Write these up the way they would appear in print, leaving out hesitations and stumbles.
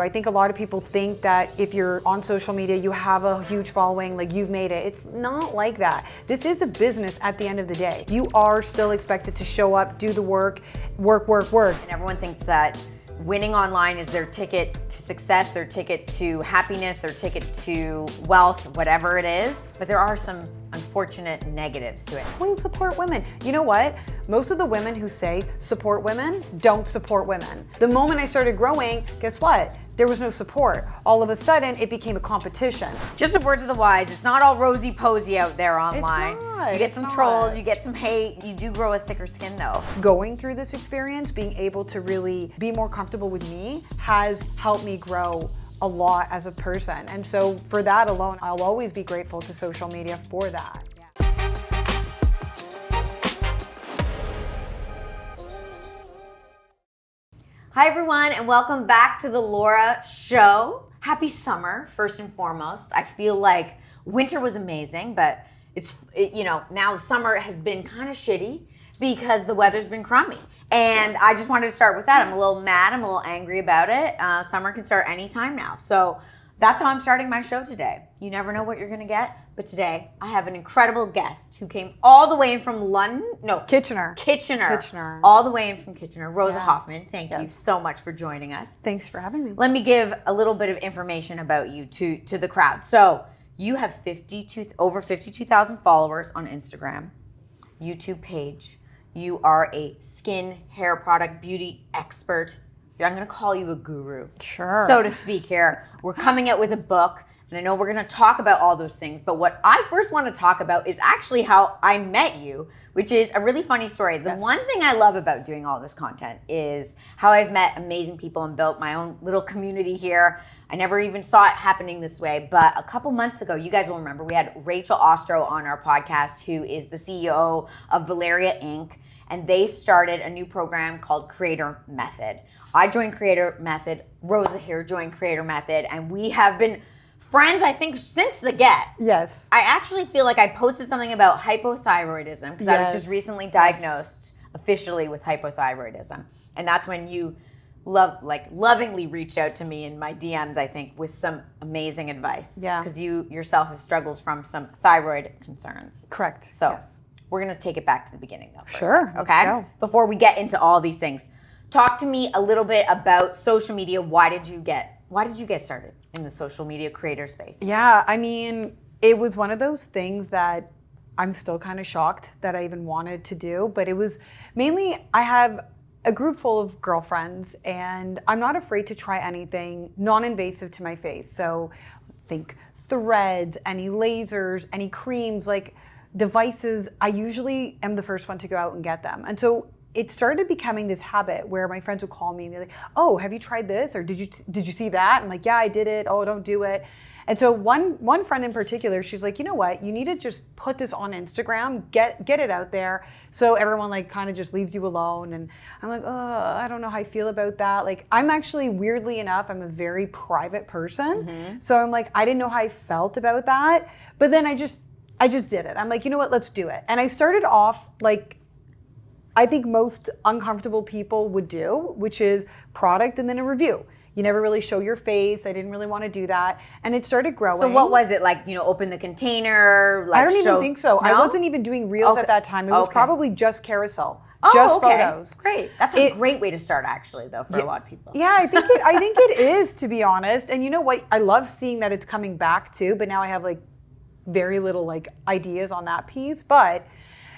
I think a lot of people think that if you're on social media, you have a huge following, like you've made it. It's not like that. This is a business at the end of the day. You are still expected to show up, do the work. And everyone thinks that winning online is their ticket to success, their ticket to happiness, their ticket to wealth, whatever it is. But there are some unfortunate negatives to it. We support women. You know what? Most of the women who say support women don't support women. The moment I started growing, guess what? There was no support. All of a sudden, it became a competition. Just a word to the wise, it's not all rosy-posy out there online. It's not. You get some trolls, you get some hate. You do grow a thicker skin though. Going through this experience, being able to really be more comfortable with me has helped me grow a lot as a person. And so for that alone, I'll always be grateful to social media for that. Hi everyone, and welcome back to the Laura Show. Happy summer, first and foremost. I feel like winter was amazing, but now the summer has been kind of shitty because the weather's been crummy. And I just wanted to start with that. I'm a little mad, I'm a little angry about it. Summer can start anytime now. So that's how I'm starting my show today. You never know what you're gonna get, but today I have an incredible guest who came all the way in from Kitchener. All the way in from Kitchener, Rosa Yeah. Hoffmann. Thank you so much for joining us. Thanks for having me. Let me give a little bit of information about you to the crowd. So you have over 52,000 followers on Instagram, YouTube page. You are a skin, hair product, beauty expert. I'm gonna call you a guru, Sure. so to speak here. We're coming out with a book, and I know we're gonna talk about all those things, but what I first wanna talk about is actually how I met you, which is a really funny story. The one thing I love about doing all this content is how I've met amazing people and built my own little community here. I never even saw it happening this way, but a couple months ago, you guys will remember, we had Rachel Ostro on our podcast, who is the CEO of Valeria Inc., and they started a new program called Creator Method. I joined Creator Method, Rosa here joined Creator Method, and we have been friends, I think, since the get. Yes. I actually feel like I posted something about hypothyroidism because I was just recently diagnosed officially with hypothyroidism. And that's when you lovingly reached out to me in my DMs, I think, with some amazing advice. Yeah. Because you yourself have struggled from some thyroid concerns. Correct. So yes. We're going to take it back to the beginning though. Sure. Okay. Let's go. Before we get into all these things, talk to me a little bit about social media. Why did you get started in the social media creator space? Yeah, I mean, it was one of those things that I'm still kind of shocked that I even wanted to do, but it was mainly, I have a group full of girlfriends and I'm not afraid to try anything non-invasive to my face. So think threads, any lasers, any creams, like devices. I usually am the first one to go out and get them. And so it started becoming this habit where my friends would call me and be like, "Oh, have you tried this? Or did you see that?" I'm like, "Yeah, I did it." "Oh, don't do it." And so one friend in particular, she's like, "You know what? You need to just put this on Instagram, get it out there, so everyone like kind of just leaves you alone." And I'm like, "Oh, I don't know how I feel about that." Like, I'm actually, weirdly enough, I'm a very private person, so I'm like, I didn't know how I felt about that. But then I just did it. I'm like, you know what? Let's do it. And I started off like I think most uncomfortable people would do, which is product and then a review. You never really show your face. I didn't really want to do that. And it started growing. So what was it like, open the container? Like I don't even think so. No? I wasn't even doing reels at that time. It was probably just carousel. Oh, just okay. photos. Great. That's a great way to start, actually, though, for a lot of people. Yeah, I think it is, to be honest. And you know what? I love seeing that it's coming back too, but now I have like very little like ideas on that piece. But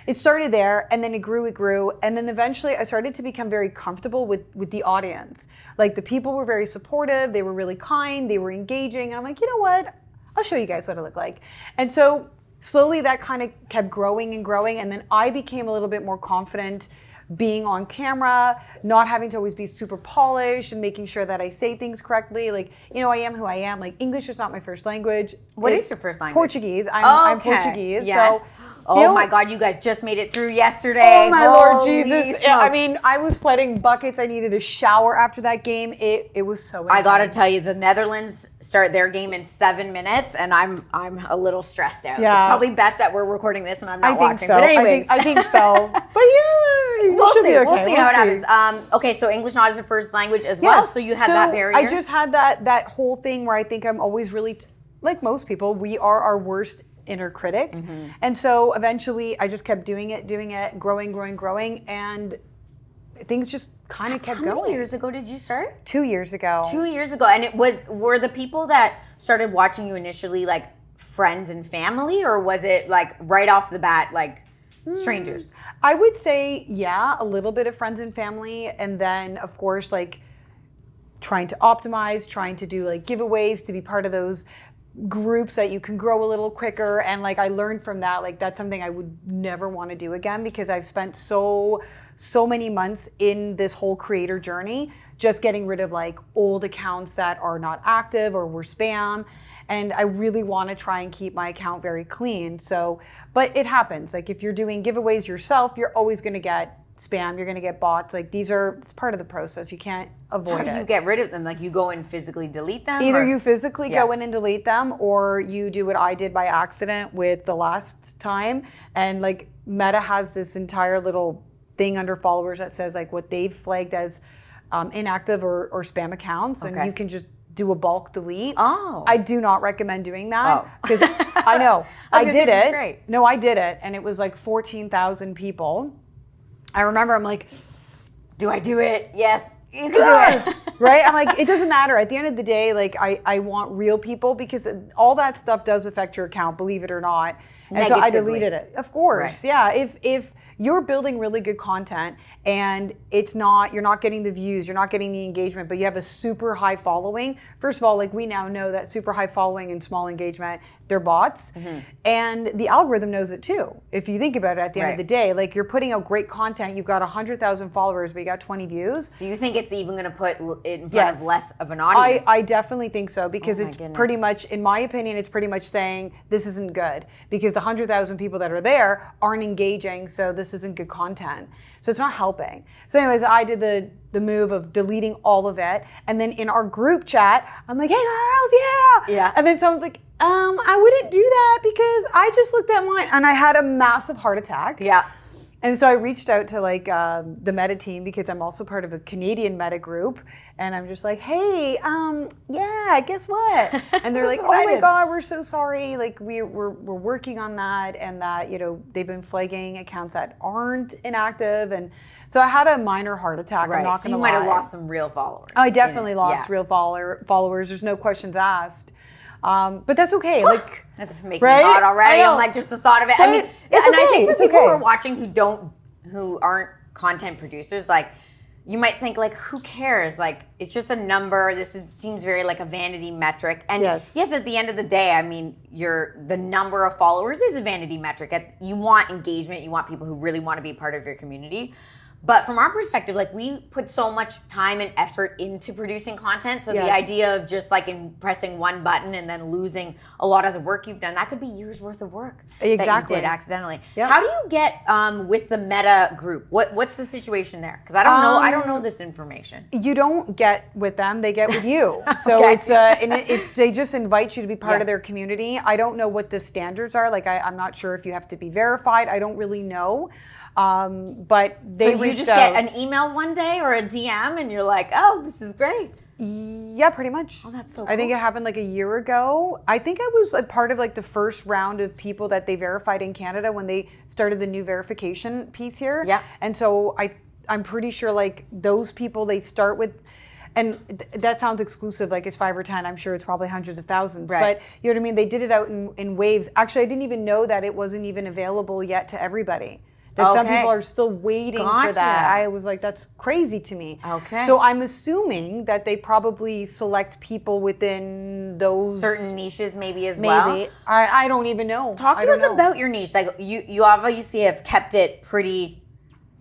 it started there, and then it grew, and then eventually I started to become very comfortable with the audience. Like, the people were very supportive, they were really kind, they were engaging, and I'm like, you know what? I'll show you guys what I look like. And so slowly that kind of kept growing and growing, and then I became a little bit more confident being on camera, not having to always be super polished and making sure that I say things correctly. Like, I am who I am. Like, English is not my first language. What is your first language? Portuguese. I'm Portuguese. Yes. So Oh my God, you guys just made it through yesterday. Oh my Lord Holy Jesus. Yeah, I smokes. mean, I was sweating buckets. I needed a shower after that game. It was so intense. I gotta tell you, the Netherlands start their game in 7 minutes, and I'm a little stressed out. Yeah. It's probably best that we're recording this and I'm not I think watching. so. But anyways, I think so. But yeah, you we'll should see. be okay. We'll see how it happens. Okay, so English not as a first language as well. So you had that barrier. I just had that whole thing where I think I'm always really, like most people, we are our worst inner critic. And so eventually I just kept doing it, growing, and things just kind of kept going. How many years ago did you start? 2 years ago. 2 years ago. And were the people that started watching you initially like friends and family, or was it like right off the bat like strangers? I would say, yeah, a little bit of friends and family. And then of course, like trying to optimize, trying to do like giveaways to be part of those groups that you can grow a little quicker. And like I learned from that, like that's something I would never want to do again, because I've spent so many months in this whole creator journey just getting rid of like old accounts that are not active or were spam. And I really want to try and keep my account very clean. So, but it happens. Like if you're doing giveaways yourself, you're always going to get spam, you're going to get bots. Like it's part of the process. You can't avoid it. How do you get rid of them? Like you go and physically delete them? Either you physically go in and delete them, or you do what I did by accident with the last time. And like Meta has this entire little thing under followers that says like what they've flagged as inactive or spam accounts. And you can just do a bulk delete. Oh. I do not recommend doing that, because I know I did it. Great. No, I did it. And it was like 14,000 people. I remember I'm like, do I do it? Yes, you can do it. Right? I'm like, it doesn't matter. At the end of the day, like I want real people, because all that stuff does affect your account, believe it or not. And so I deleted it. Of course. Right. Yeah. If you're building really good content and you're not getting the views, you're not getting the engagement, but you have a super high following. First of all, like we now know that super high following and small engagement, they're bots. And the algorithm knows it too. If you think about it at the end of the day, like you're putting out great content, you've got 100,000 followers, but you got 20 views. So you think it's even gonna put it in front of less of an audience? I definitely think so, because it's pretty much, in my opinion, it's pretty much saying this isn't good, because the 100,000 people that are there aren't engaging, so this isn't good content. So it's not helping. So anyways, I did the move of deleting all of it. And then in our group chat, I'm like, hey girls, yeah. And then someone's like, I wouldn't do that because I just looked at mine and I had a massive heart attack. Yeah. And so I reached out to like the Meta team, because I'm also part of a Canadian Meta group. And I'm just like, hey, yeah, guess what? And they're like, oh my God, we're so sorry. Like we're working on that, and that, they've been flagging accounts that aren't inactive. And so I had a minor heart attack. Right. I'm not so going to you lie. might have lost some real followers. I definitely lost real followers. There's no questions asked. But that's okay. Like that's making me hot already. I'm like, just the thought of it. But I mean, I think for people who are watching who aren't content producers, like you might think like, who cares? Like it's just a number. Seems very like a vanity metric. And yes, at the end of the day, I mean, the number of followers is a vanity metric. You want engagement. You want people who really want to be part of your community. But from our perspective, like we put so much time and effort into producing content. So the idea of just like pressing one button and then losing a lot of the work you've done, that could be years worth of work that you did accidentally. Yep. How do you get with the Meta group? What's the situation there? Because I don't know this information. You don't get with them; they get with you. So they just invite you to be part of their community. I don't know what the standards are. Like I'm not sure if you have to be verified. I don't really know. But they so you just get an email one day or a DM and you're like, oh, this is great. Yeah, pretty much. Oh, that's so cool. I think it happened like a year ago. I think I was a part of like the first round of people that they verified in Canada when they started the new verification piece here. Yeah. And so I'm pretty sure like those people they start with, and that sounds exclusive, like it's 5 or 10. I'm sure it's probably hundreds of thousands. Right. But you know what I mean? They did it out in waves. Actually, I didn't even know that it wasn't even available yet to everybody. That some people are still waiting for that. I was like, that's crazy to me. Okay. So I'm assuming that they probably select people within those certain niches, maybe as well. Maybe. I don't even know. Talk to us about your niche. Like you obviously have kept it pretty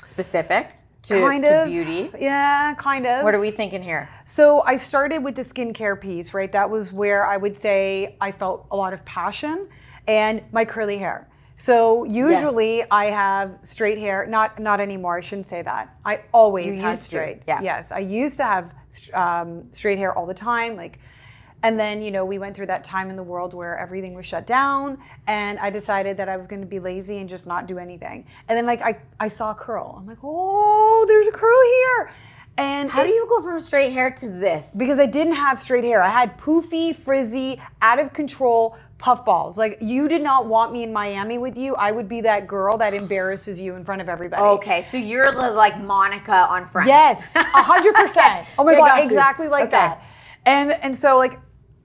specific to beauty. Yeah, kind of. What are we thinking here? So I started with the skincare piece, right? That was where I would say I felt a lot of passion and my curly hair. So usually I have straight hair, not anymore. I shouldn't say that. I always had straight. Yeah. Yes, I used to have straight hair all the time. Like, and then we went through that time in the world where everything was shut down, and I decided that I was going to be lazy and just not do anything. And then I saw a curl. I'm like, oh, there's a curl here. And how do you go from straight hair to this? Because I didn't have straight hair. I had poofy, frizzy, out of control puffballs. Like, you did not want me in Miami with you. I would be that girl that embarrasses you in front of everybody. Okay, so you're like Monica on Friends. Yes, 100%. Oh my God, exactly like that. And so like,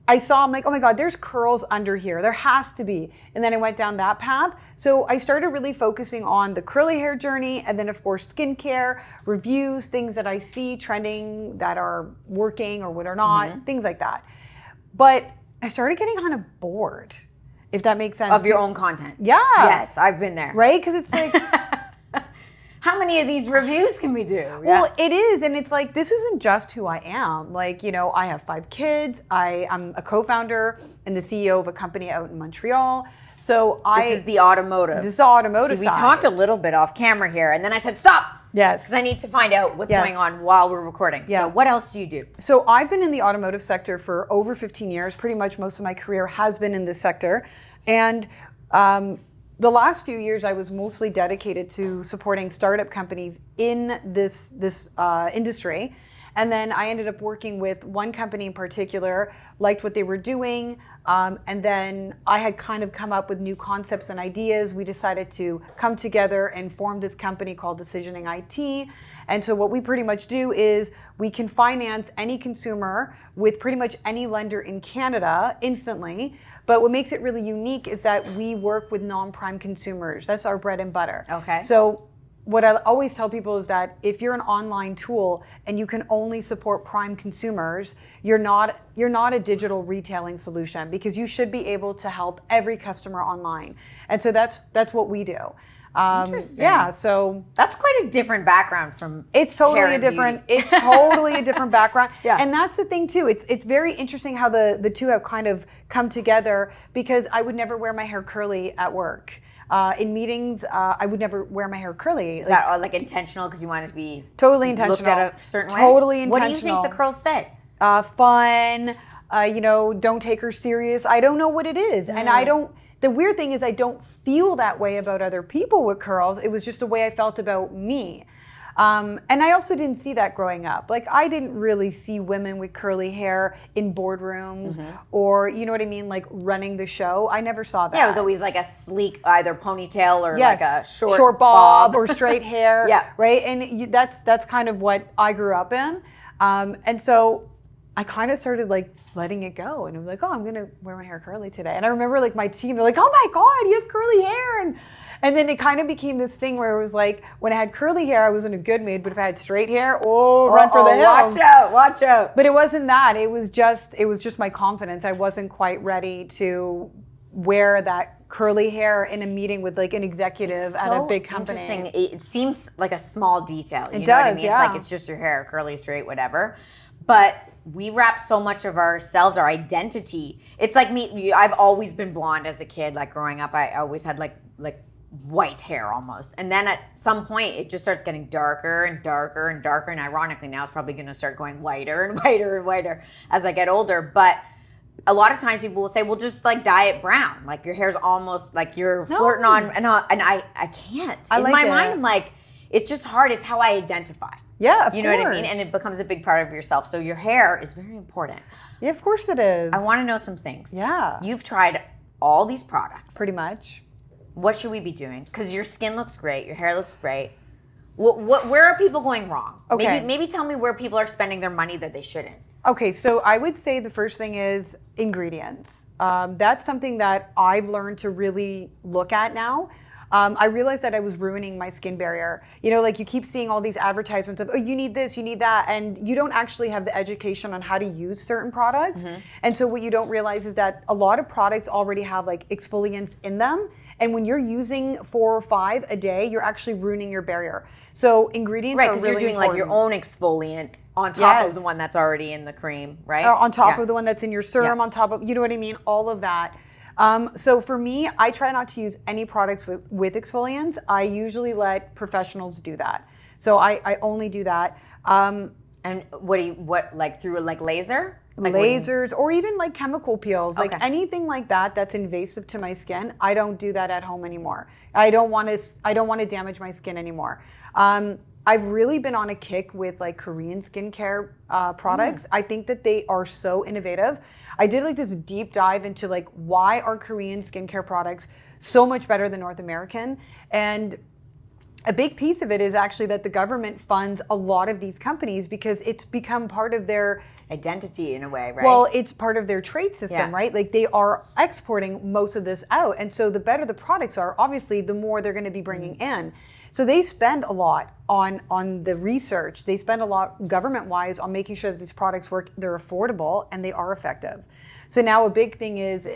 I saw, I'm like, oh my God, there's curls under here. There has to be. And then I went down that path. So I started really focusing on the curly hair journey, and then of course skincare, reviews, things that I see trending that are working or what are not, things like that. But I started getting kind of bored, if that makes sense. Of your own content. Yeah. Yes, I've been there. Right? Because it's like, how many of these reviews can we do? Well, it is. And it's like, this isn't just who I am. Like, I have 5 kids. I'm a co-founder and the CEO of a company out in Montreal. So This is the automotive. This is the automotive See, side. we talked a little bit off camera here, and then I said, stop. Yes. Because I need to find out what's going on while we're recording. Yeah. So what else do you do? So I've been in the automotive sector for over 15 years. Pretty much most of my career has been in this sector. And the last few years, I was mostly dedicated to supporting startup companies in this industry. And then I ended up working with one company in particular, liked what they were doing. And then I had kind of come up with new concepts and ideas. We decided to come together and form this company called Decisioning IT. And so what we pretty much do is we can finance any consumer with pretty much any lender in Canada instantly. But what makes it really unique is that we work with non-prime consumers. That's our bread and butter. Okay. So what I always tell people is that if you're an online tool and you can only support prime consumers, you're not a digital retailing solution, because you should be able to help every customer online. And so that's what we do. Interesting. Yeah, so that's quite a different background from it's totally hair a and different beauty. it's totally a different background. Yeah. And that's the thing too. It's very interesting how the two have kind of come together, because I would never wear my hair curly at work. In meetings, I would never wear my hair curly. Is that like intentional because you want it to be totally intentional? Looked at a certain way? Totally intentional. What do you think the curls say? Fun. Don't take her serious. I don't know what it is, and I don't. The weird thing is I don't feel that way about other people with curls. It was just the way I felt about me. And I also didn't see that growing up. Like, I didn't really see women with curly hair in boardrooms or, you know what I mean, like running the show. I never saw that. Yeah, it was always like a sleek either ponytail or like a short bob or straight hair. Yeah. Right? And that's kind of what I grew up in. And so I kind of started like letting it go, and I'm like, oh, I'm gonna wear my hair curly today. And I remember like my team, they're like, oh my God, you have curly hair. And then it kind of became this thing where it was like, when I had curly hair, I was in a good mood, but if I had straight hair, run for the hills. Watch out. But it wasn't that. It was just my confidence. I wasn't quite ready to wear that curly hair in a meeting with like an executive at a big company. Interesting. It seems like a small detail. You know does, what I mean? yeah. It's like it's just your hair, curly, straight, whatever. But we wrap so much of ourselves, our identity. It's like me. I've always been blonde as a kid. Like growing up, I always had like white hair almost. And then at some point, it just starts getting darker and darker and darker. And ironically, now it's probably going to start going whiter and whiter and whiter as I get older. But a lot of times people will say, well, just like dye it brown. Like your hair's almost like you're flirting on. And I can't. In my mind, I'm like, it's just hard. It's how I identify. Yeah, of course. You know what I mean? And it becomes a big part of yourself. So your hair is very important. Yeah, of course it is. I want to know some things. Yeah. You've tried all these products. Pretty much. What should we be doing? Because your skin looks great. Your hair looks great. Where are people going wrong? Okay. Maybe tell me where people are spending their money that they shouldn't. Okay, so I would say the first thing is ingredients. That's something that I've learned to really look at now. I realized that I was ruining my skin barrier. You know, like you keep seeing all these advertisements of, oh, you need this, you need that, and you don't actually have the education on how to use certain products. And so what you don't realize is that a lot of products already have like exfoliants in them. And when you're using 4 or 5 a day, you're actually ruining your barrier. So ingredients are really important. Right, because you're doing like your own exfoliant on top of the one that's already in the cream, right? On top of the one that's in your serum, on top of, you know what I mean? All of that. So for me, I try not to use any products with exfoliants. I usually let professionals do that. So I only do that. And what like through like laser? Like Lasers or even like chemical peels, like Okay. anything like that that's invasive to my skin. I don't do that at home anymore. I don't want to damage my skin anymore. I've really been on a kick with like Korean skincare products. I think that they are so innovative. I did like this deep dive into like why are Korean skincare products so much better than North American, and a big piece of it is actually that the government funds a lot of these companies because it's become part of their identity in a way, right? well, it's part of their trade system, Yeah. right? Like they are exporting most of this out. And so the better the products are, obviously, the more they're going to be bringing in. So they spend a lot on the research. They spend a lot government-wise on making sure that these products work, they're affordable, and they are effective. So now a big thing is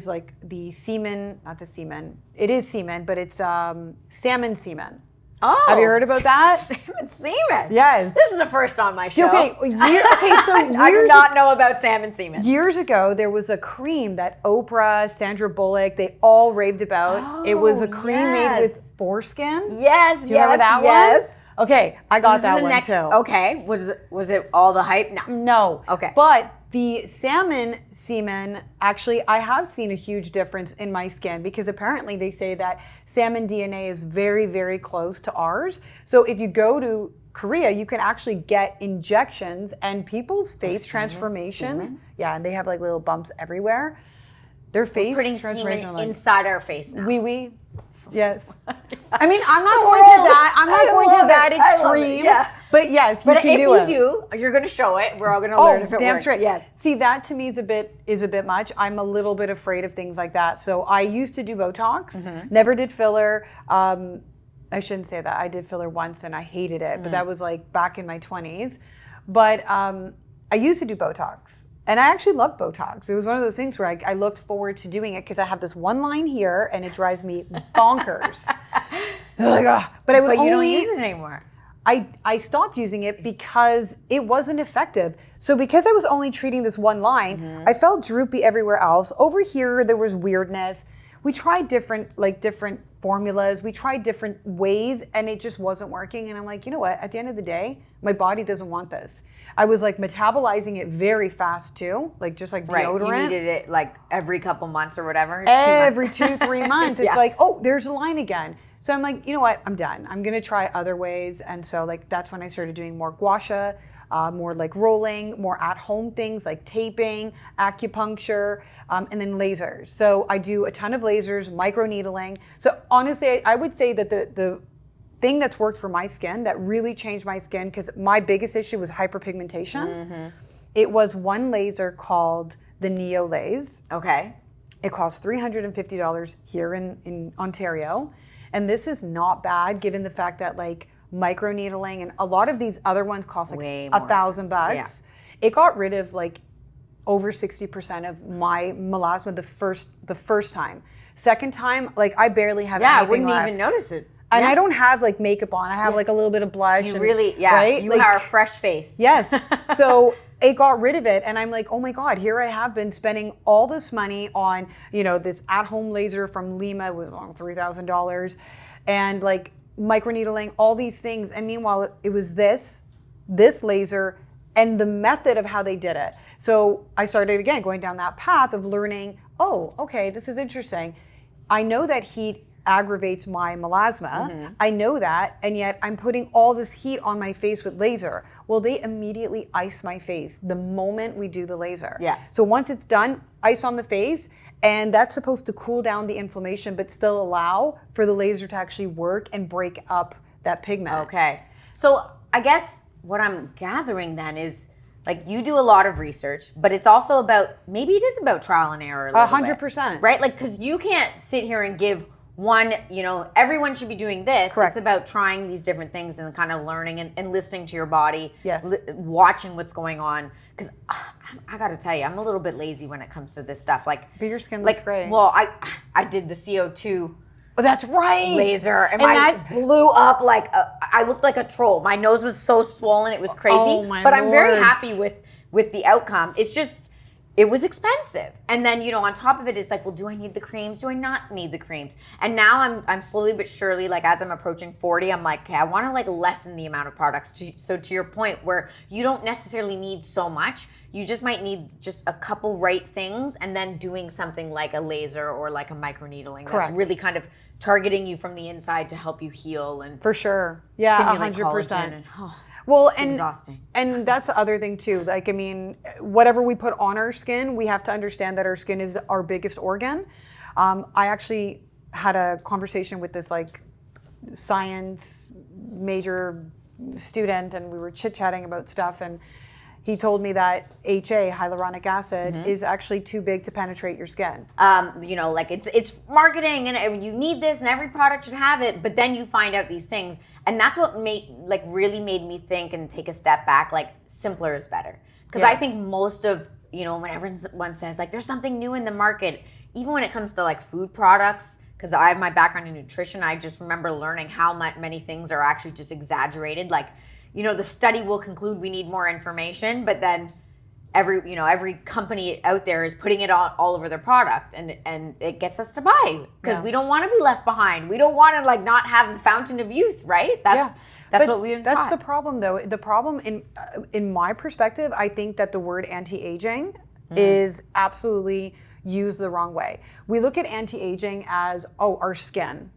like the semen, not the semen. It is semen, but it's salmon semen. Oh, Have you heard about that? salmon semen? Yes. This is the first on my show. Okay, so I do not know about salmon semen. years ago, there was a cream that Oprah, Sandra Bullock, they all raved about. It was a cream made with foreskin. Yes, Do you remember that one? Okay, I got that one too. Okay, was it all the hype? No. No. Okay. But the salmon semen, actually, I have seen a huge difference in my skin because apparently they say that salmon DNA is very, very close to ours. So if you go to Korea, you can actually get injections and people's face transformations. Semen? Yeah, and they have like little bumps everywhere. Their face Putting transformation. semen inside our face now. Wee. Yes. I mean, I'm not going to that. I'm not going to that extreme. Yeah. But yes, you But can if do you it. do, you're going to show it. We're all going to learn if it damn works. straight. Yes. See, that to me is a bit much. I'm a little bit afraid of things like that. So I used to do Botox. Never did filler. I shouldn't say that. I did filler once and I hated it, but that was like back in my 20s. But I used to do Botox. And I actually loved Botox. It was one of those things where I looked forward to doing it because I have this one line here and it drives me bonkers. Like, but I would But you don't only use it anymore. I stopped using it because it wasn't effective. So because I was only treating this one line, I felt droopy everywhere else. Over here, there was weirdness. We tried different formulas. We tried different ways and it just wasn't working. And I'm like, you know what? At the end of the day, my body doesn't want this. I was like metabolizing it very fast too, like just like Right. deodorant. You needed it like every couple months or whatever. Every 2 months. 2-3 months. It's Yeah. like, oh, there's a line again. So I'm like, you know what? I'm done. I'm going to try other ways. And so like that's when I started doing more gua sha, more like rolling, more at-home things like taping, acupuncture, and then lasers. So I do a ton of lasers, microneedling. So honestly, I would say that the thing that's worked for my skin that really changed my skin, because my biggest issue was hyperpigmentation. It was one laser called the Neo Laze. Okay. It costs $350 here in Ontario. And this is not bad given the fact that like microneedling and a lot of these other ones cost like Way more $1,000 bucks. yeah. It got rid of like over 60% of my melasma the first time. Second time, like I barely have Yeah, I anything wouldn't left. even notice it. And Yeah. I don't have like makeup on. I have like a little bit of blush. You and, really, yeah. right? You Like, are a fresh face. Yes. So it got rid of it. And I'm like, oh my God, here I have been spending all this money on, this at-home laser from Lima. It was around $3,000. And like microneedling, all these things. And meanwhile, it was this laser and the method of how they did it. So I started again going down that path of learning, oh, okay, this is interesting. I know that heat aggravates my melasma. I know that, and yet I'm putting all this heat on my face with laser. Well, they immediately ice my face the moment we do the laser. Yeah. So once it's done, ice on the face, and that's supposed to cool down the inflammation, but still allow for the laser to actually work and break up that pigment. Okay. So I guess what I'm gathering then is like you do a lot of research, but it's also about, maybe it is about trial and error a little 100%. bit, right? Like, because you can't sit here and give one, everyone should be doing this. Correct. It's about trying these different things and kind of learning and listening to your body. Yes. Watching what's going on. Because I got to tell you, I'm a little bit lazy when it comes to this stuff. Like, But your skin looks great. Well, I did the CO2 Oh, that's right. laser, and that blew up like I looked like a troll. My nose was so swollen, it was crazy. Oh, my but I'm very lords. happy with the outcome. It's just it was expensive. And then, on top of it, it's like, well, do I need the creams? Do I not need the creams? And now I'm slowly but surely, like, as I'm approaching 40, I'm like, okay, I want to like lessen the amount of products. So to your point, where you don't necessarily need so much, you just might need just a couple right things, and then doing something like a laser or like a microneedling. Correct. That's really kind of targeting you from the inside to help you heal and for sure. Yeah, stimulate 100%. collagen and, well, it's exhausting. And that's the other thing too. Like, I mean, whatever we put on our skin, we have to understand that our skin is our biggest organ. I actually had a conversation with this like science major student, and we were chit-chatting about stuff, and he told me that HA, hyaluronic acid, is actually too big to penetrate your skin. Like it's marketing and you need this and every product should have it, but then you find out these things. And that's what really made me think and take a step back, like simpler is better. Because I think most of, when everyone says like there's something new in the market, even when it comes to like food products, because I have my background in nutrition, I just remember learning how many things are actually just exaggerated. Like, the study will conclude we need more information, but then every company out there is putting it all over their product, and it gets us to buy because we don't want to be left behind. We don't want to like not have the fountain of youth, right? That's what we've That's taught. the problem, though. The problem, in my perspective, I think that the word anti-aging is absolutely used the wrong way. We look at anti-aging as our skin.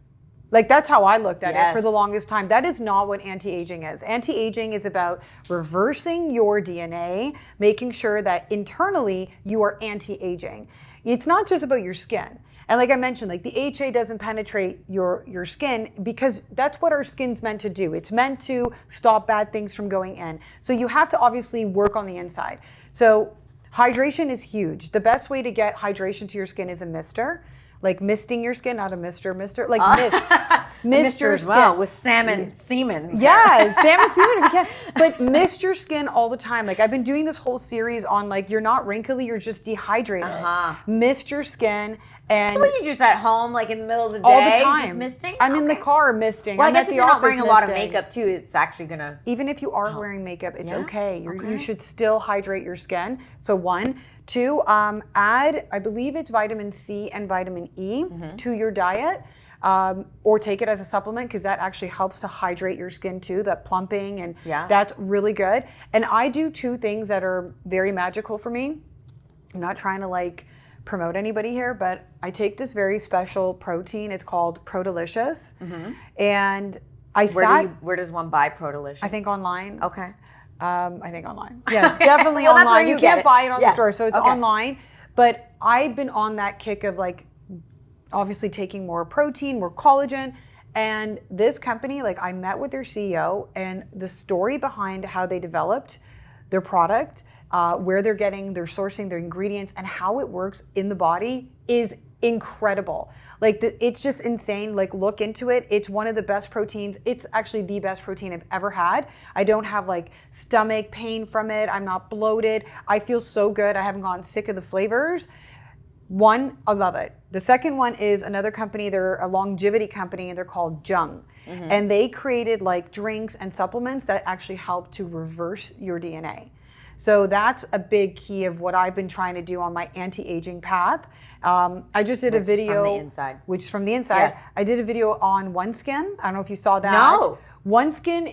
Like, that's how I looked at it for the longest time. That is not what anti-aging is. Anti-aging is about reversing your DNA, making sure that internally you are anti-aging. It's not just about your skin. And like I mentioned, like the HA doesn't penetrate your skin because that's what our skin's meant to do. It's meant to stop bad things from going in. So you have to obviously work on the inside. So hydration is huge. The best way to get hydration to your skin is a mister. Like misting your skin, not a mister, like mist. Mist your as skin. well with salmon semen. Yeah, salmon semen if you can. But mist your skin all the time. Like, I've been doing this whole series on like, you're not wrinkly, you're just dehydrated. Mist your skin. And so when you're just at home, like in the middle of the day, all the time. just misting? I'm in the car misting. Well, I'm I guess at if the you're not office wearing a lot of misting. makeup too, it's actually gonna. Even if you are wearing makeup, it's okay. Okay. You should still hydrate your skin. So 1, 2, add, I believe it's vitamin C and vitamin E to your diet, or take it as a supplement because that actually helps to hydrate your skin too, that plumping, and that's really good. And I do 2 things that are very magical for me. I'm not trying to like promote anybody here, but I take this very special protein. It's called Prodelicious. And Where does one buy Prodelicious? I think online. Okay. I think online. Yes, definitely online. That's where you can't get it. buy it on the store, so it's Okay. online. But I've been on that kick of like, obviously taking more protein, more collagen. And this company, like I met with their CEO, and the story behind how they developed their product, where they're sourcing their ingredients, and how it works in the body is incredible. Like it's just insane. Like, look into it. It's one of the best proteins. It's actually the best protein I've ever had. I don't have like stomach pain from it. I'm not bloated. I feel so good. I haven't gotten sick of the flavors. 1, I love it. The second one is another company. They're a longevity company, and they're called Jung. And they created like drinks and supplements that actually help to reverse your DNA. So that's a big key of what I've been trying to do on my anti-aging path. I just did a video, which is from the inside. Yes. I did a video on OneSkin. I don't know if you saw that. No. OneSkin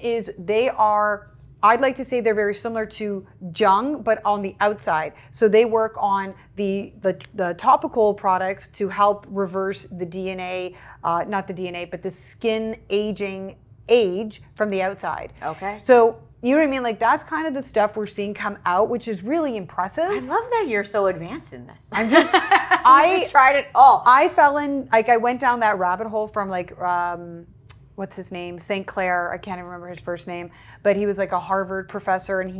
I'd like to say they're very similar to Jung, but on the outside. So they work on the topical products to help reverse the DNA, not the DNA, but the skin age from the outside. Okay. So, you know what I mean? Like, that's kind of the stuff we're seeing come out, which is really impressive. I love that you're so advanced in this. I just tried it all. I went down that rabbit hole from like, what's his name? St. Clair. I can't even remember his first name, but he was like a Harvard professor, and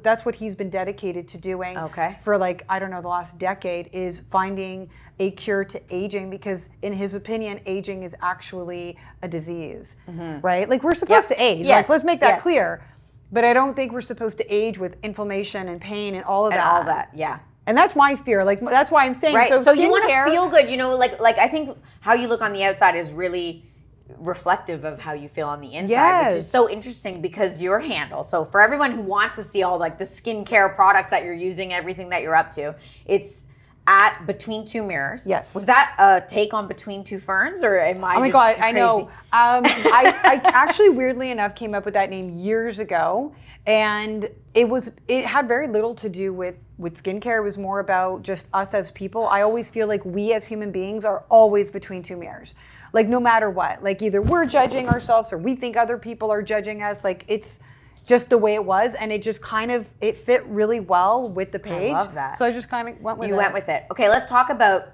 that's what he's been dedicated to doing for like, I don't know, the last decade, is finding a cure to aging, because in his opinion, aging is actually a disease, right? Like, we're supposed to age. Yes. Like, let's make that clear. But I don't think we're supposed to age with inflammation and pain and all of that. Yeah. And that's my fear. Like, that's why I'm saying, right. So you want to skincare- feel good, like I think how you look on the outside is really reflective of how you feel on the inside, which is Yes. so interesting because your handle. So for everyone who wants to see all like the skincare products that you're using, everything that you're up to, it's at Between Two Mirrors. Yes. Was that a take on Between Two Ferns, or am I? Oh my just God, crazy? I know. I actually, weirdly enough, came up with that name years ago, and it had very little to do with skincare. It was more about just us as people. I always feel like we as human beings are always between two mirrors. Like no matter what, like either we're judging ourselves or we think other people are judging us. Like it's just the way it was, and it just kind of, it fit really well with the page. I love that. So I just kind of went with it. You went with it. Okay, let's talk about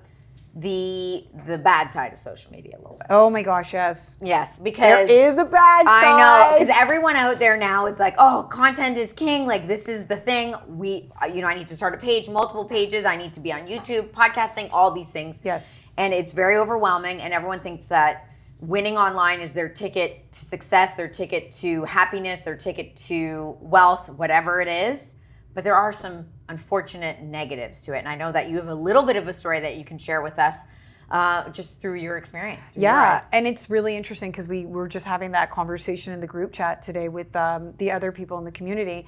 the bad side of social media a little bit. Oh my gosh, yes. Yes, because There is a bad side. I know, because everyone out there now is like, oh, content is king. Like this is the thing. I need to start a page, multiple pages. I need to be on YouTube, podcasting, all these things. Yes. And it's very overwhelming, and everyone thinks that winning online is their ticket to success, their ticket to happiness, their ticket to wealth, whatever it is. But there are some unfortunate negatives to it. And I know that you have a little bit of a story that you can share with us just through your experience. Through your eyes. And it's really interesting because we were just having that conversation in the group chat today with the other people in the community.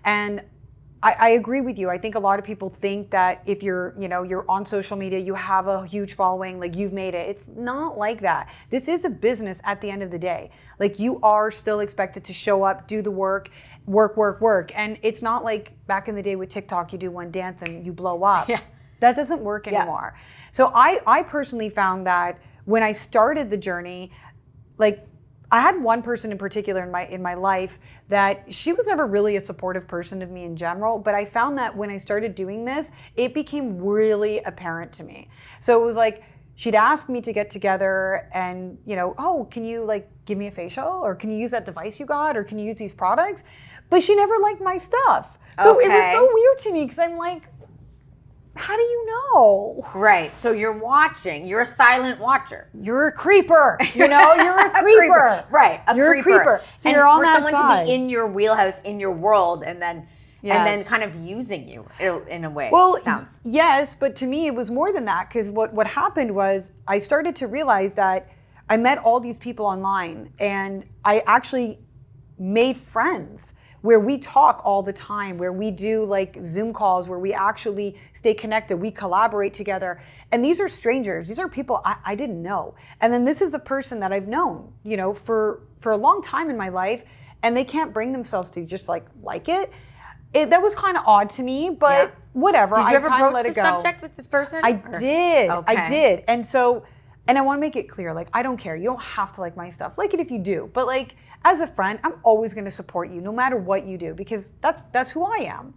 And I agree with you. I think a lot of people think that if you're on social media, you have a huge following, like you've made it. It's not like that. This is a business at the end of the day. Like you are still expected to show up, do the work. And it's not like back in the day with TikTok, you do one dance and you blow up. Yeah. That doesn't work anymore. So I personally found that when I started the journey, like I had one person in particular in my life that she was never really a supportive person of me in general, but I found that when I started doing this, it became really apparent to me. So it was like she'd ask me to get together and, oh, can you like give me a facial, or can you use that device you got, or can you use these products? But she never liked my stuff. So it was so weird to me because I'm like, how do you know? Right. So you're watching. You're a silent watcher. You're a creeper. You're a creeper. Right. You're a creeper. So and you're on for that someone side. to be in your wheelhouse, in your world, and then Yes. kind of using you in a way. Well, it sounds. Yes, but to me it was more than that, because what happened was I started to realize that I met all these people online, and I actually made friends where we talk all the time, where we do like Zoom calls, where we actually stay connected, we collaborate together. And these are strangers. These are people I didn't know. And then this is a person that I've known, for a long time in my life, and they can't bring themselves to just like it. That was kind of odd to me, but whatever. Did you ever kinda broach the subject with this person? I did. Okay. I did. And I want to make it clear, like, I don't care. You don't have to like my stuff. Like it if you do. But like, as a friend, I'm always going to support you no matter what you do, because that's who I am.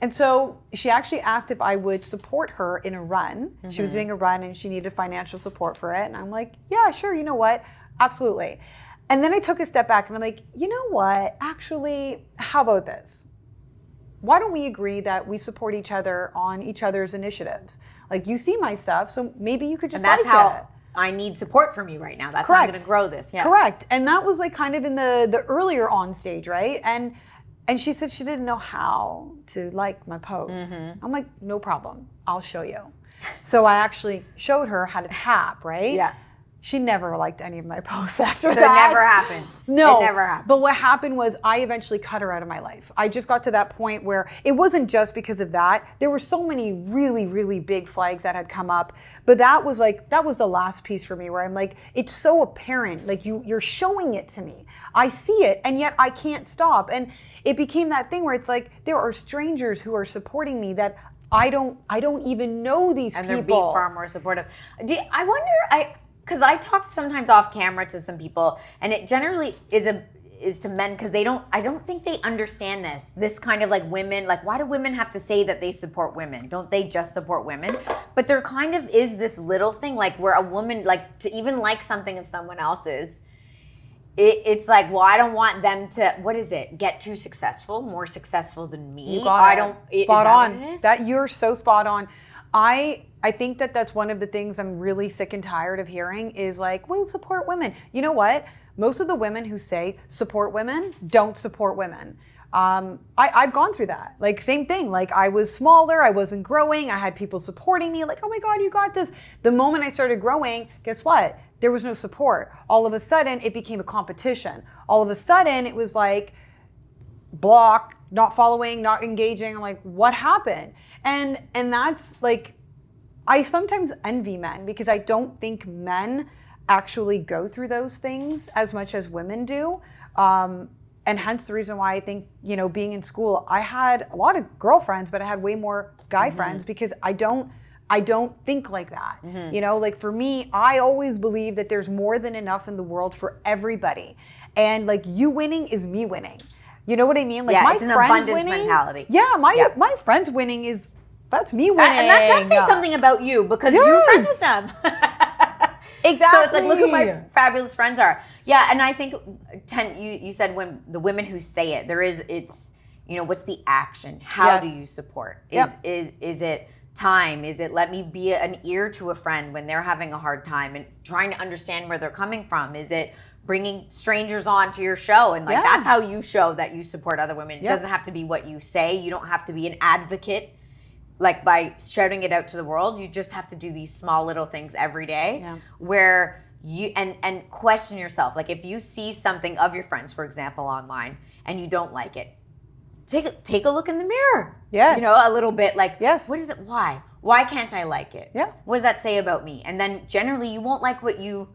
And so she actually asked if I would support her in a run. Mm-hmm. She was doing a run and she needed financial support for it. And I'm like, yeah, sure. You know what? Absolutely. And then I took a step back and I'm like, you know what? Actually, how about this? Why don't we agree that we support each other on each other's initiatives? Like, you see my stuff, so maybe you could just and that's like how it. I need support from you right now. That's Correct. how I'm going to grow this. Yeah. Correct. And that was like kind of in the earlier on stage, right? And she said she didn't know how to like my posts. Mm-hmm. I'm like, no problem. I'll show you. So I actually showed her how to tap, right? Yeah. She never liked any of my posts after so that. So it never happened. No. It never happened. But what happened was I eventually cut her out of my life. I just got to that point where it wasn't just because of that. There were so many really, really big flags that had come up. But that was the last piece for me, where I'm like, it's so apparent. Like you're showing it to me. I see it, and yet I can't stop. And it became that thing where it's like there are strangers who are supporting me that I don't even know these and people. And they're being far more supportive. I wonder, because I talked sometimes off camera to some people, and it generally is to men, because I don't think they understand this kind of like women, like why do women have to say that they support women? Don't they just support women? But there kind of is this little thing, like where a woman, like to even like something of someone else's, it's like, well, I don't want them to, what is it? Get too successful, more successful than me. You got it. Spot on. That you're so spot on. I think that's one of the things I'm really sick and tired of hearing is like, well, support women. You know what? Most of the women who say support women don't support women. I've gone through that. Like, same thing. Like, I was smaller, I wasn't growing, I had people supporting me, like, oh my God, you got this. The moment I started growing, guess what? there was no support. All of a sudden, it became a competition. All of a sudden, it was like block, not following, not engaging. I'm like, what happened? And that's like, I sometimes envy men because I don't think men actually go through those things as much as women do. And hence the reason why I think, you know, being in school, I had a lot of girlfriends, but I had way more guy friends because I don't think like that. You know, like for me, I always believe that there's more than enough in the world for everybody. And like you winning is me winning. You know what I mean? Like my it's an friends abundance winning, mentality. Yeah, my friends winning that's me winning. And that does say something about you because you're friends with them. Exactly. So it's like, look who my fabulous friends are. Yeah, and I think, you said when the women who say it, it's, you know, what's the action? How do you support? Is it time? Is it let me be an ear to a friend when they're having a hard time and trying to understand where they're coming from? Is it bringing strangers on to your show? And like, that's how you show that you support other women. It doesn't have to be what you say. You don't have to be an advocate like by shouting it out to the world. You just have to do these small little things every day where you and question yourself. Like if you see something of your friends, for example, online and you don't like it, take a look in the mirror. Yes. You know, a little bit like, what is it? Why can't I like it? Yeah. What does that say about me? And then generally you won't like what you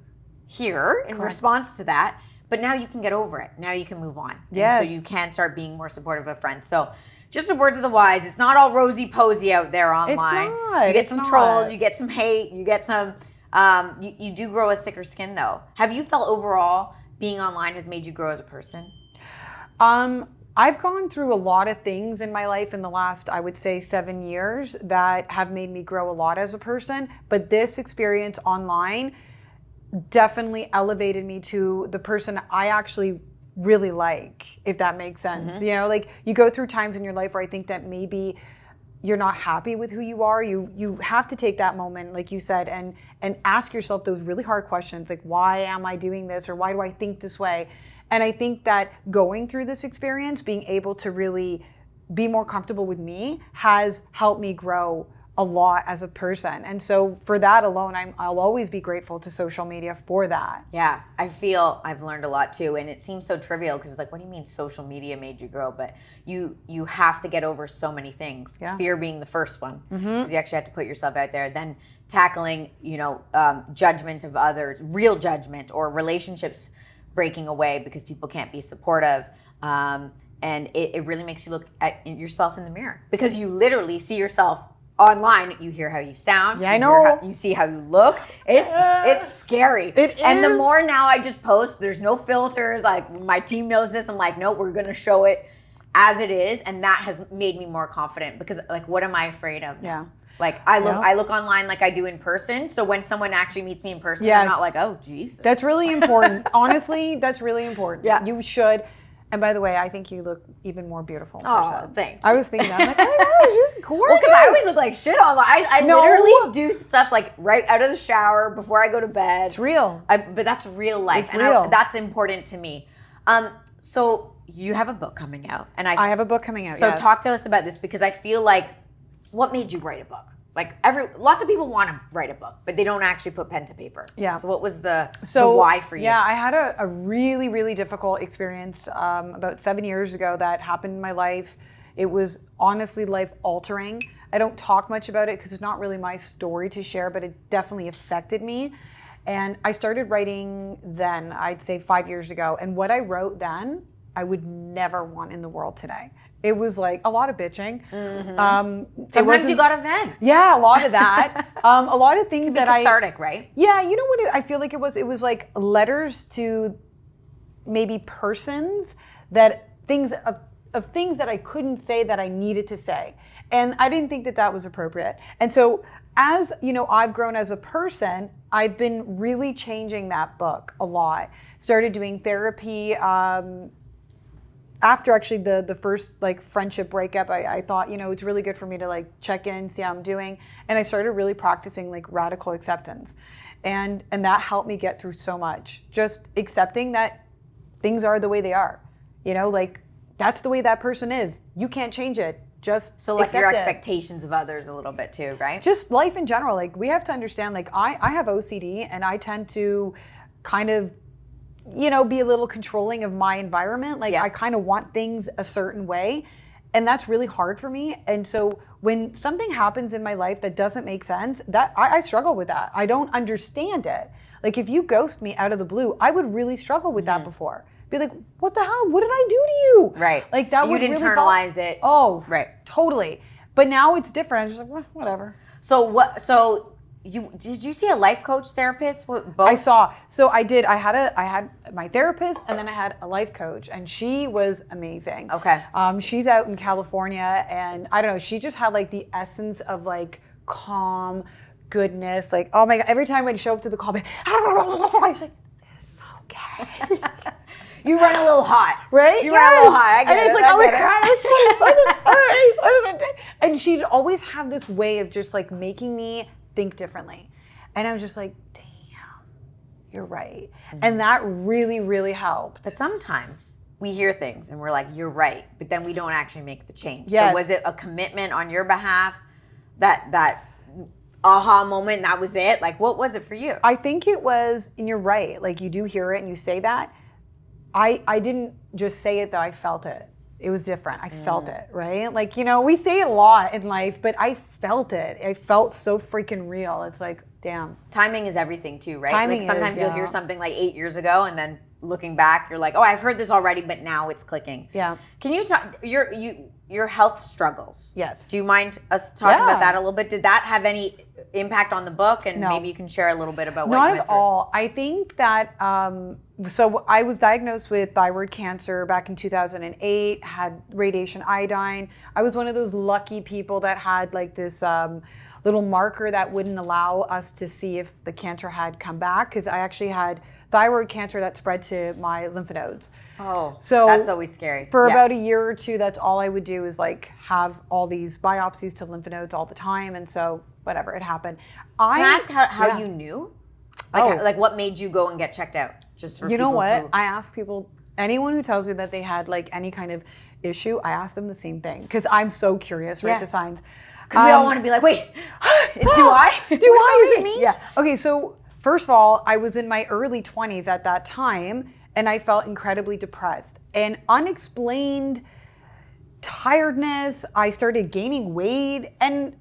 hear in response to that, but now you can get over it. Now you can move on. Yes. And so you can start being more supportive of friends. So just a word to the wise, it's not all rosy-posy out there online. It's not. You get some trolls, you get some hate, you get some, you do grow a thicker skin though. Have you felt overall being online has made you grow as a person? I've gone through a lot of things in my life in the last, I would say, 7 years that have made me grow a lot as a person. But this experience online definitely elevated me to the person I actually really like, if that makes sense. You know, like you go through times in your life where I think that maybe you're not happy with who you are. You have to take that moment, like you said, and ask yourself those really hard questions, like why am I doing this, or why do I think this way? And I think that going through this experience, being able to really be more comfortable with me has helped me grow a lot as a person. And so for that alone, I'll always be grateful to social media for that. Yeah, I feel I've learned a lot too. And it seems so trivial because it's like, what do you mean social media made you grow? But you have to get over so many things. Fear being the first one, because you actually have to put yourself out there. Then tackling, you know, judgment of others, real judgment, or relationships breaking away because people can't be supportive. And it really makes you look at yourself in the mirror because you literally see yourself online. You hear how you sound. Yeah, I know. You see how you look. It's scary. It and is. the more now I just post, there's no filters. Like my team knows this. I'm like, no, we're gonna show it as it is, and that has made me more confident because like, what am I afraid of now? Yeah. Like I look online like I do in person. So when someone actually meets me in person, I'm not like, oh Jesus. That's really important. Honestly, that's really important. Yeah. You should. And by the way, I think you look even more beautiful in person. Oh, thanks. I was thinking that. I'm like, oh my gosh, she's gorgeous. Well, because I always look like shit online. I literally do stuff like right out of the shower before I go to bed. It's real. But that's real life. It's real. That's important to me. So you have a book coming out. And I have a book coming out, So yes. talk to us about this because I feel like, what made you write a book? Like lots of people want to write a book, but they don't actually put pen to paper. Yeah. So what was the why for you? Yeah, I had a really, really difficult experience about 7 years ago that happened in my life. It was honestly life altering. I don't talk much about it because it's not really my story to share, but it definitely affected me. And I started writing then, I'd say 5 years ago. And what I wrote then, I would never want in the world today. It was like a lot of bitching. Sometimes you got to vent. Yeah, a lot of that. A lot of things that cathartic, right? Yeah, you know what I feel like it was? It was like letters to maybe persons that things of things that I couldn't say that I needed to say. And I didn't think that was appropriate. And so as, you know, I've grown as a person, I've been really changing that book a lot. Started doing therapy, after actually the first like friendship breakup, I thought, you know, it's really good for me to like check in, see how I'm doing. And I started really practicing like radical acceptance. And that helped me get through so much. Just accepting that things are the way they are. You know, like that's the way that person is. You can't change it. just So like your accept it. expectations of others a little bit too, right? Just life in general. Like we have to understand, like I have OCD and I tend to kind of, you know, be a little controlling of my environment. Like I kind of want things a certain way. And that's really hard for me. And so when something happens in my life that doesn't make sense, that I struggle with that. I don't understand it. Like if you ghost me out of the blue, I would really struggle with that before. Be like, what the hell? What did I do to you? Right. Like that You'd would really internalize it. Oh, right. Totally. But now it's different. I'm just like, well, whatever. So what? So did you see a life coach therapist? Both? I saw. So I did. I had my therapist, and then I had a life coach, and she was amazing. Okay. She's out in California, and I don't know. She just had like the essence of like calm, goodness. Like, oh my god! Every time I'd show up to the call, I was like, it's okay. You run a little hot, right? You run a little hot. I get and it. it's like, oh my god! And she'd always have this way of just like making me think differently, and I was just like, damn, you're right. And that really, really helped. But sometimes we hear things and we're like, you're right, but then we don't actually make the change. Yes. So was it a commitment on your behalf, that aha moment, that was it? Like, what was it for you? I think it was, and you're right, like you do hear it and you say that. I didn't just say it though, I felt it. It was different. I felt it, right? Like, you know, we say it a lot in life, but I felt it. I felt so freaking real. It's like, damn. Timing is everything too, right? Timing like sometimes is, you'll hear something like 8 years ago, and then looking back, you're like, oh, I've heard this already, but now it's clicking. Yeah. Can you talk your health struggles? Yes. Do you mind us talking about that a little bit? Did that have any impact on the book? And maybe you can share a little bit about what you went through. Not at all. I think that, so I was diagnosed with thyroid cancer back in 2008, had radiation iodine. I was one of those lucky people that had like this little marker that wouldn't allow us to see if the cancer had come back, because I actually had thyroid cancer that spread to my lymph nodes. Oh, so that's always scary. For about a year or two, that's all I would do is like have all these biopsies to lymph nodes all the time. And so whatever, it happened. Can I ask how you knew? Like what made you go and get checked out? Just for you know what? I ask people, anyone who tells me that they had like any kind of issue, I ask them the same thing because I'm so curious, right? The signs. Because we all want to be like, wait, do I? Do I? Is it me? Yeah. Okay, so first of all, I was in my early 20s at that time, and I felt incredibly depressed and unexplained tiredness. I started gaining weight, and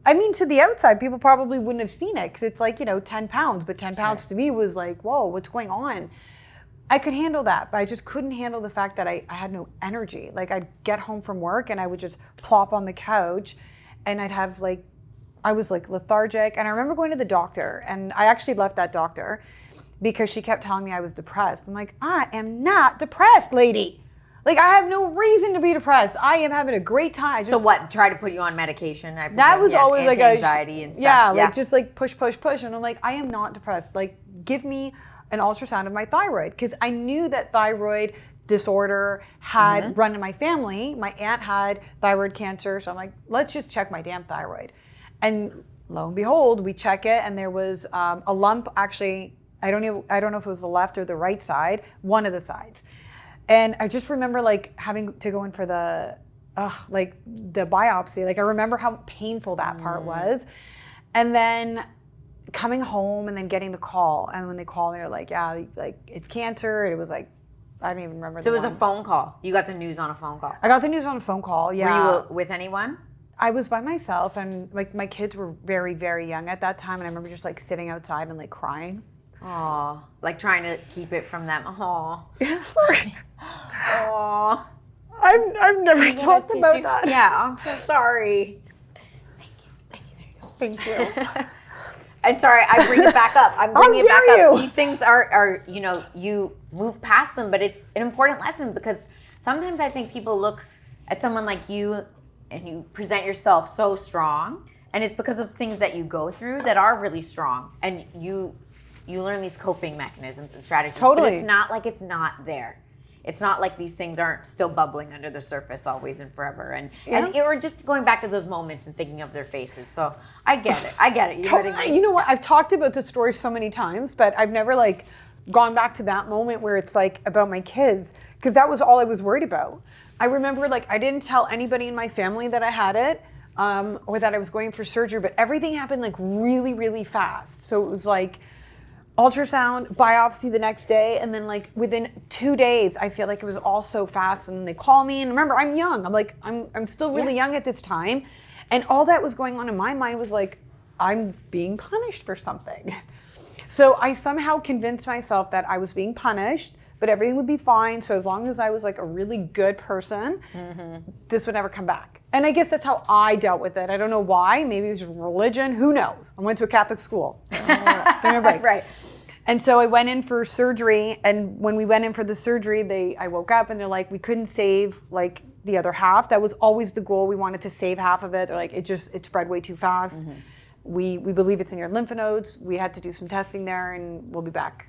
I mean, to the outside, people probably wouldn't have seen it because it's like, 10 pounds, but 10 pounds to me was like, whoa, what's going on? I could handle that, but I just couldn't handle the fact that I had no energy. Like I'd get home from work and I would just plop on the couch and I'd have like, I was like lethargic. And I remember going to the doctor, and I actually left that doctor because she kept telling me I was depressed. I'm like, I am not depressed, lady. Like, I have no reason to be depressed. I am having a great time. So what? Try to put you on medication? I presume. That was always like anxiety and stuff. Yeah, like just like push. And I'm like, I am not depressed. Like, give me an ultrasound of my thyroid, because I knew that thyroid disorder had run in my family. My aunt had thyroid cancer, so I'm like, let's just check my damn thyroid. And lo and behold, we check it, and there was a lump. Actually, I don't know if it was the left or the right side, one of the sides. And I just remember like having to go in for the biopsy. Like I remember how painful that part was. And then coming home and then getting the call. And when they call, they're like, yeah, like it's cancer. And it was like, I don't even remember. So it was a phone call. You got the news on a phone call. I got the news on a phone call. Yeah. Were you with anyone? I was by myself, and like my kids were very, very young at that time. And I remember just like sitting outside and like crying. Oh, like trying to keep it from them. Oh, yeah, sorry. Oh, I've never talked about that. Yeah, I'm so sorry. Thank you. And sorry, I bring it back up. I'm bringing it back you? up. These things are, you move past them, but it's an important lesson, because sometimes I think people look at someone like you and you present yourself so strong, and it's because of things that you go through that are really strong, and you learn these coping mechanisms and strategies. Totally. But it's not like it's not there. It's not like these things aren't still bubbling under the surface always and forever. And or just going back to those moments and thinking of their faces. So I get it. You know what? I've talked about this story so many times, but I've never like gone back to that moment where it's like about my kids, because that was all I was worried about. I remember like I didn't tell anybody in my family that I had it or that I was going for surgery, but everything happened like really, really fast. So it was like ultrasound, biopsy the next day, and then like within 2 days, I feel like it was all so fast. And then they call me, and remember, I'm young. I'm like, I'm still really young at this time, and all that was going on in my mind was like, I'm being punished for something. So I somehow convinced myself that I was being punished, but everything would be fine. So as long as I was like a really good person, this would never come back. And I guess that's how I dealt with it. I don't know why. Maybe it was just religion. Who knows? I went to a Catholic school. Right. And so I went in for surgery. And when we went in for the surgery, I woke up and they're like, we couldn't save like the other half. That was always the goal. We wanted to save half of it. They're like, it spread way too fast. We believe it's in your lymph nodes. We had to do some testing there and we'll be back.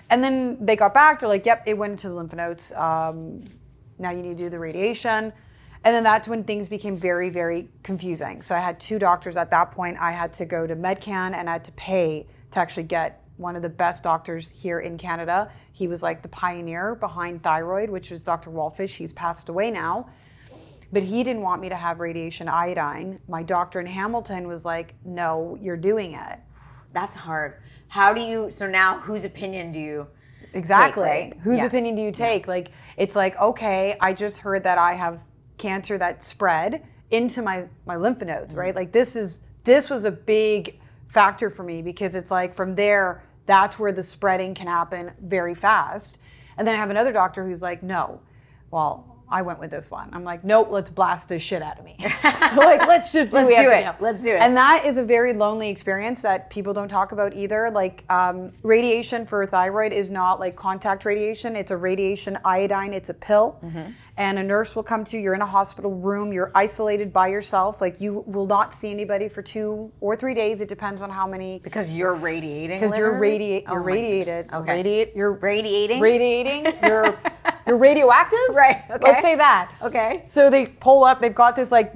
And then they got back. They're like, yep, it went into the lymph nodes. Now you need to do the radiation. And then that's when things became very, very confusing. So I had 2 doctors at that point. I had to go to Medcan and I had to pay to actually get one of the best doctors here in Canada. He was like the pioneer behind thyroid, which was Dr. Walfish. He's passed away now. But he didn't want me to have radiation iodine. My doctor in Hamilton was like, no, you're doing it. That's hard. How do you, so now whose opinion do you Exactly. take, right? Whose opinion do you take? Like, it's like, okay, I just heard that I have cancer that spread into my lymph nodes, right? Like this was a big factor for me because it's like from there, that's where the spreading can happen very fast. And then I have another doctor who's like, no, well, I went with this one. I'm like, nope, let's blast the shit out of me. Like, let's just do it. Let's do it. And that is a very lonely experience that people don't talk about either. Like radiation for thyroid is not like contact radiation. It's a radiation iodine. It's a pill. And a nurse will come to you. You're in a hospital room. You're isolated by yourself. Like you will not see anybody for 2 or 3 days. It depends on how many. Because you're radiating. Because you're radiated. Okay. You're radiating. Radiating. You're radioactive? Right. Okay. Let's say that. Okay. So they pull up, they've got this like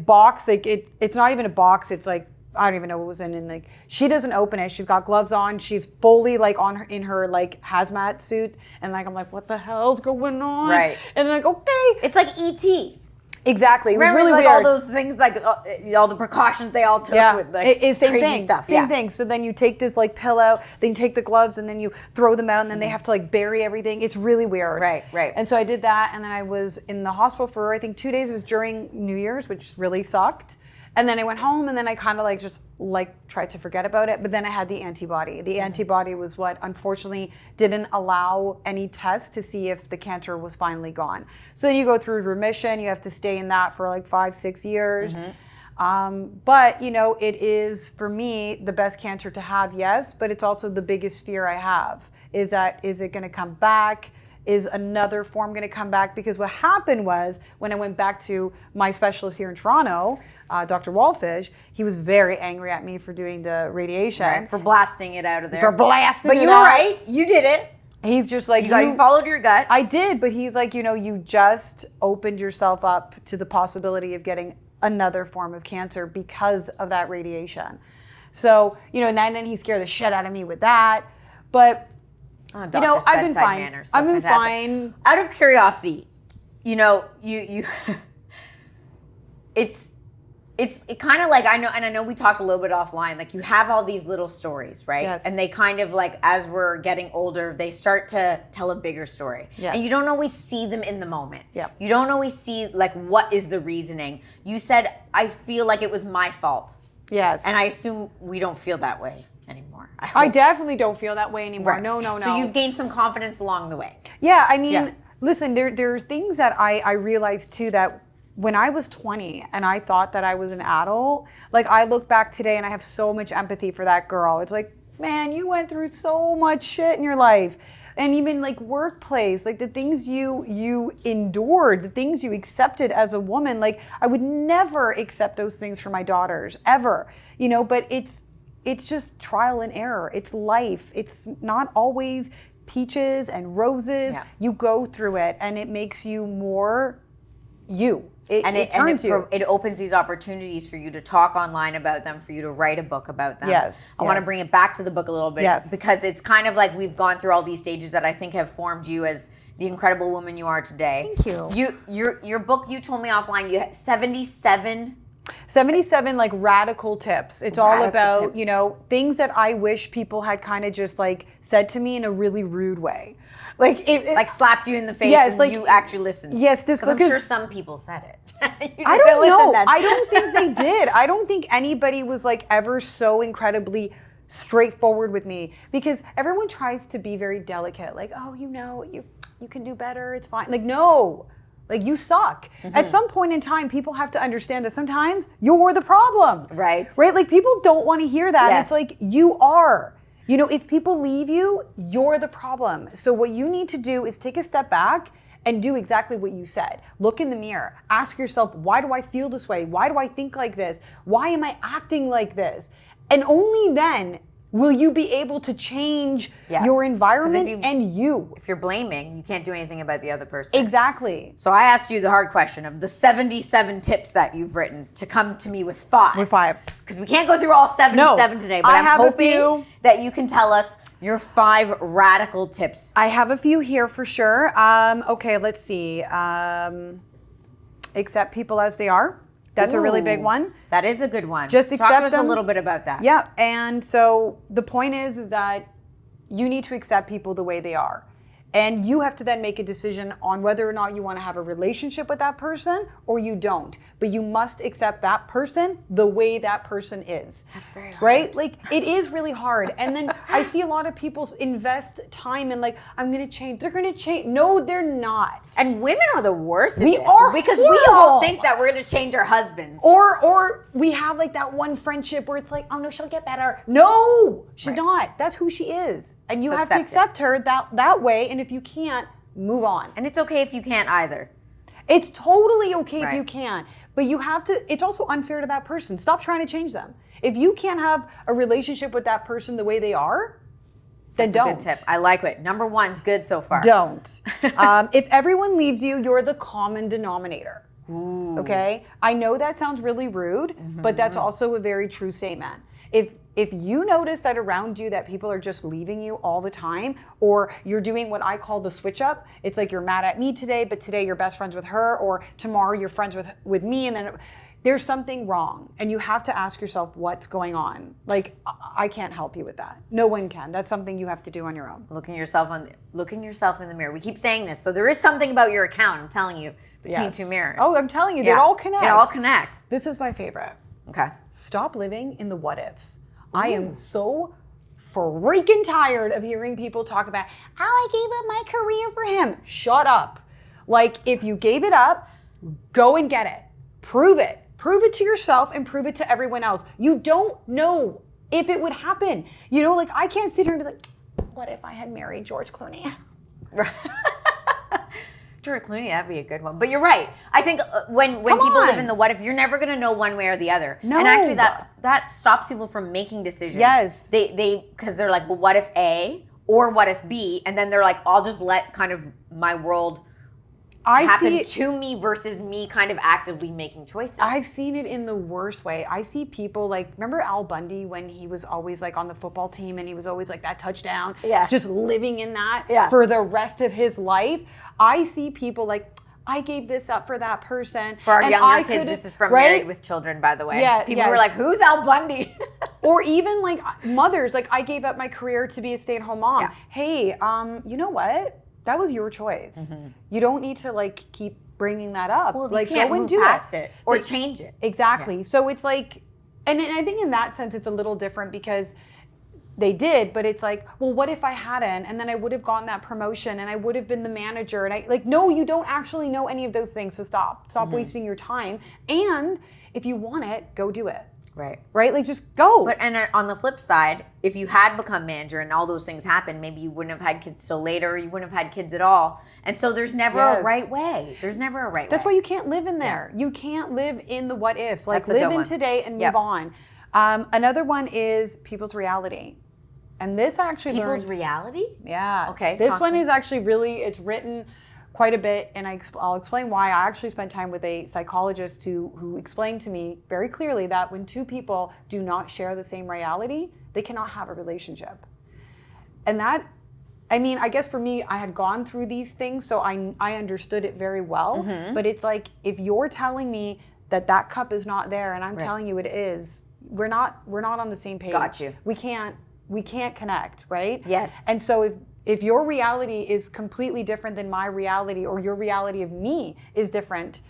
box, like it's not even a box, it's like, I don't even know what was in, and like she doesn't open it. She's got gloves on, she's fully like in her like hazmat suit, and like I'm like, what the hell's going on? Right. And I'm like, okay. It's like E.T. Exactly. It was really like weird. all those things, like all the precautions they all took with like it's same crazy thing. stuff. Same thing. So then you take this like pill out, then you take the gloves and then you throw them out and then they have to like bury everything. It's really weird. Right. And so I did that and then I was in the hospital for I think 2 days. It was during New Year's, which really sucked. And then I went home and then I kind of like just like tried to forget about it. But then I had the antibody. The antibody was what unfortunately didn't allow any test to see if the cancer was finally gone. So then you go through remission. You have to stay in that for like 5-6 years. But you know, it is for me the best cancer to have, yes. But it's also the biggest fear I have is it going to come back? Is another form going to come back? Because what happened was when I went back to my specialist here in Toronto, Dr. Walfish, he was very angry at me for doing the radiation. Right, for blasting it out of there. For blasting but it you were out. right. You did it. He's just like, You followed your gut. I did, but he's like, you know, you just opened yourself up to the possibility of getting another form of cancer because of that radiation. So, you know, and then he scared the shit out of me with that. But you know, I've been fine. I've been fine. Out of curiosity, you know, you it's kind of like I know we talked a little bit offline. Like you have all these little stories, right? Yes. And they kind of like as we're getting older, they start to tell a bigger story. Yes. And you don't always see them in the moment. Yep. You don't always see like what is the reasoning. You said I feel like it was my fault. Yes. And I assume we don't feel that way anymore. I definitely don't feel that way anymore. Right. No. So you've gained some confidence along the way. Yeah, I mean, listen, there are things that I realized too that when I was 20 and I thought that I was an adult, like I look back today and I have so much empathy for that girl. It's like, man, you went through so much shit in your life. And even like workplace, like the things you endured, the things you accepted as a woman, like I would never accept those things for my daughters, ever. You know, but it's just trial and error. It's life. It's not always peaches and roses. Yeah. You go through it and it makes you more you. It turns you. It opens these opportunities for you to talk online about them, for you to write a book about them. Yes. I want to bring it back to the book a little bit. Yes. Because it's kind of like we've gone through all these stages that I think have formed you as the incredible woman you are today. Thank you. Your book, you told me offline, you had 77 like radical tips. It's all Radical about, tips. you know, things that I wish people had kind of just like said to me in a really rude way. Like like slapped you in the face Yes, and like- you actually listened. Yes, this Because book I'm is sure some people said it. You I just don't listen know. then. I don't think they did. I don't think anybody was like ever so incredibly straightforward with me, because everyone tries to be very delicate. Like, oh, you know, you can do better. It's fine. Like, no. Like, you suck. At some point in time, people have to understand that sometimes you're the problem. Right. Right? Like, people don't want to hear that. Yes. It's like, you are. You know, if people leave you, you're the problem. So what you need to do is take a step back and do exactly what you said. Look in the mirror. Ask yourself, why do I feel this way? Why do I think like this? Why am I acting like this? And only then will you be able to change your environment and you. If you're blaming, you can't do anything about the other person. Exactly. So I asked you the hard question of the 77 tips that you've written to come to me with 5. With 5. Because we can't go through all 77 today, but I I'm have a hoping few. that you can tell us your 5 radical tips. I have a few here for sure. Okay, let's see. Accept people as they are. That's a really big one. That is a good one. Just Talk accept to us them. a little bit about that. Yeah, and so the point is that you need to accept people the way they are. And you have to then make a decision on whether or not you want to have a relationship with that person or you don't. But you must accept that person the way that person is. That's very hard. Right? Like, it is really hard. And then I see a lot of people invest time in like, I'm going to change. They're going to change. No, they're not. And women are the worst at We this, are because we all horrible. think that we're going to change our husbands. Or we have like that one friendship where it's like, oh no, she'll get better. No, she's not. That's who she is. And you So have to accept her that way. And if you can't, move on. And it's okay if you can't either. It's totally okay if Right. you can't. But you have to, it's also unfair to that person. Stop trying to change them. If you can't have a relationship with that person the way they are, then That's don't. a good tip. I like it. Number 1's good so far. Don't. If everyone leaves you, you're the common denominator. Ooh. Okay? I know that sounds really rude, but that's also a very true statement. If you notice that around you that people are just leaving you all the time, or you're doing what I call the switch up, it's like you're mad at me today, but today you're best friends with her, or tomorrow you're friends with me, and then there's something wrong. And you have to ask yourself what's going on. Like, I can't help you with that. No one can. That's something you have to do on your own. Looking yourself in the mirror. We keep saying this. So there is something about your account, I'm telling you, between Yes. 2 mirrors. Oh, I'm telling you, Yeah. they all connect. It all connects. This is my favorite. Okay. Stop living in the what ifs. I am so freaking tired of hearing people talk about how I gave up my career for him. Shut up. Like, if you gave it up, go and get it. Prove it. Prove it to yourself and prove it to everyone else. You don't know if it would happen. You know, like, I can't sit here and be like, what if I had married George Clooney? George Clooney, that'd be a good one. But you're right. I think when people live in the what if, you're never going to know one way or the other. No. And actually that stops people from making decisions. Yes. Because they're like, well, what if A or what if B? And then they're like, I'll just let kind of my world happen to me versus me kind of actively making choices. I've seen it in the worst way. I see people like, remember Al Bundy when he was always like on the football team and he was always like that touchdown, just living in that for the rest of his life. I see people like, I gave this up for that person. For our younger kids, this is from Married with Children, by the way. Yeah, people were like, who's Al Bundy? Or even like mothers, like I gave up my career to be a stay-at-home mom. Yeah. Hey, you know what? That was your choice. You don't need to like keep bringing that up. Well, like you can't go and move do past it or change it. Exactly. Yeah. So it's like, and I think in that sense it's a little different because they did, but it's like, well, what if I hadn't? And then I would have gotten that promotion and I would have been the manager. And I like, no, you don't actually know any of those things. So stop wasting your time. And if you want it, go do it. Right? Like just go. But and on the flip side, if you had become manager and all those things happened, maybe you wouldn't have had kids till later, or you wouldn't have had kids at all. And so there's never a right way. There's never a right way. That's why you can't live in there. You can't live in the what if. Like live in today and move on. Another one is people's reality. And this I actually People's learned. reality? Yeah. Okay. This one is actually really, it's written quite a bit, and I'll explain why. I actually spent time with a psychologist who explained to me very clearly that when two people do not share the same reality, they cannot have a relationship. And that, I mean, I guess for me, I had gone through these things, so I understood it very well. But it's like, if you're telling me that cup is not there, and I'm telling you it is, we're not on the same page. Got you. We can't connect, right? Yes. And so if your reality is completely different than my reality, or your reality of me is different,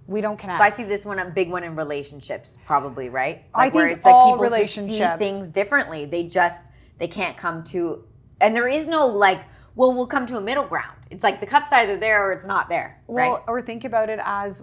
we don't connect. So I see this one, a big one in relationships, probably, right? I think where it's all people relationships just see things differently. They can't come to, and there is no like, well, we'll come to a middle ground. It's like the cup's either there or it's not there, right? Well, or think about it as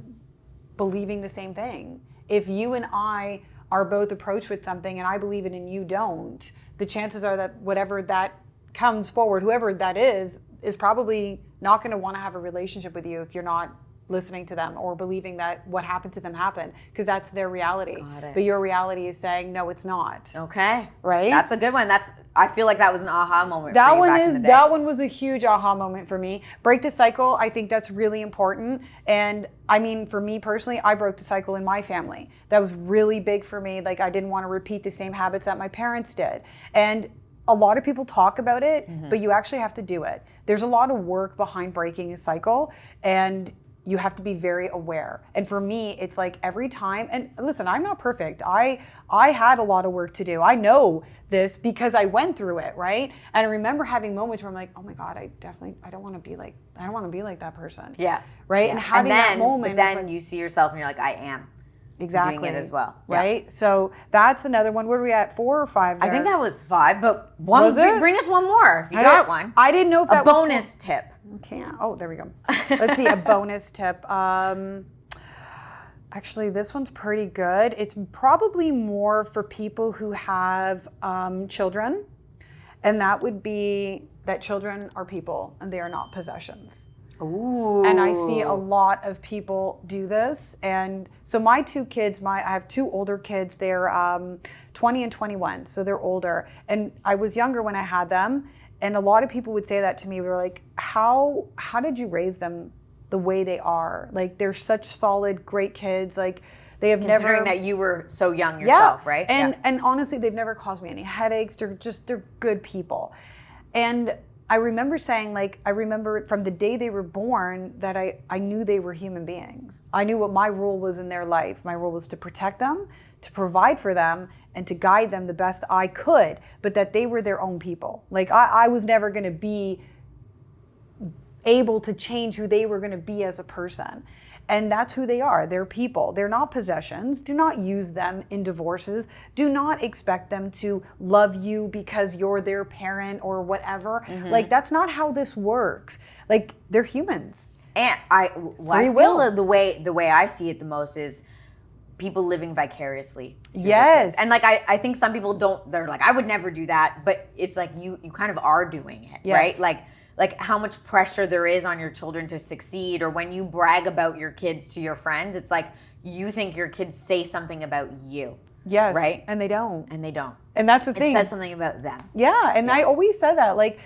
believing the same thing. If you and I are both approached with something and I believe it and you don't, the chances are that whatever that comes forward, whoever that is probably not going to want to have a relationship with you if you're not listening to them or believing that what happened to them happened, because that's their reality. Got it. But your reality is saying, no, it's not. Okay. Right? That's a good one. I feel like that was an aha moment That for you one back in the day. that one was a huge aha moment for me. Break the cycle. I think that's really important. And I mean, for me personally, I broke the cycle in my family. That was really big for me. Like, I didn't want to repeat the same habits that my parents did. And a lot of people talk about it, but you actually have to do it. There's a lot of work behind breaking a cycle, and you have to be very aware. And for me, it's like every time, and listen, I'm not perfect. I had a lot of work to do. I know this because I went through it, right? And I remember having moments where I'm like, oh my God, I don't want to be like that person. Yeah. Right? Yeah. And having that moment. But then you see yourself and you're like, I am. Exactly. Doing it as well. Right? Yeah. So that's another one. What are we at, 4 or 5 there? I think that was 5, but one. Was it? Bring us one more if you got one. I didn't know if that was a bonus tip. Can't. Oh, there we go. Let's see, a bonus tip. Actually, this one's pretty good. It's probably more for people who have children, and that would be that children are people and they are not possessions. Ooh. And I see a lot of people do this. And so my 2 kids, I have 2 older kids. They're 20 and 21, so they're older. And I was younger when I had them. And a lot of people would say that to me. We were like, how did you raise them the way they are? Like, they're such solid, great kids. Like, they have Considering that you were so young yourself, right? And honestly, they've never caused me any headaches. They're good people. And I remember saying, like, I remember from the day they were born that I knew they were human beings. I knew what my role was in their life. My role was to protect them, to provide for them, and to guide them the best I could, but that they were their own people. Like, I was never going to be able to change who they were going to be as a person. And that's who they are. They're people. They're not possessions. Do not use them in divorces. Do not expect them to love you because you're their parent or whatever. Like, that's not how this works. Like, they're humans. And I feel the way I see it the most is people living vicariously. Yes. And like, I think some people don't, they're like, I would never do that. But it's like, you kind of are doing it, right? Like how much pressure there is on your children to succeed, or when you brag about your kids to your friends, it's like you think your kids say something about you. Yes. Right? And they don't. And that's the thing. It says something about them. Yeah. And I always said that. Like,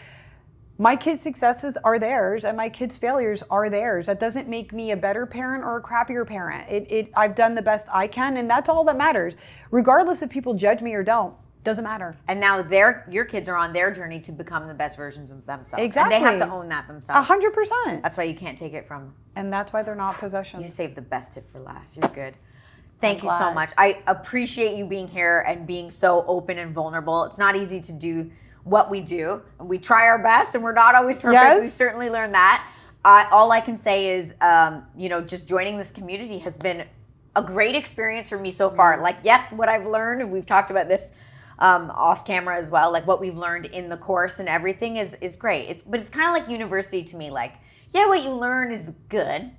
my kids' successes are theirs and my kids' failures are theirs. That doesn't make me a better parent or a crappier parent. I've done the best I can, and that's all that matters. Regardless if people judge me or don't. Doesn't matter. And now your kids are on their journey to become the best versions of themselves. Exactly. And they have to own that themselves. 100%. That's why you can't take it from them. And that's why they're not possessions. You saved the best tip for last. You're good. Thank you so much. I appreciate you being here and being so open and vulnerable. It's not easy to do what we do. We try our best and we're not always perfect. Yes. We've certainly learned that. All I can say is, just joining this community has been a great experience for me so far. Like, yes, what I've learned, and we've talked about this off camera as well, like what we've learned in the course and everything is great. But it's kind of like university to me. Like, yeah, what you learn is good,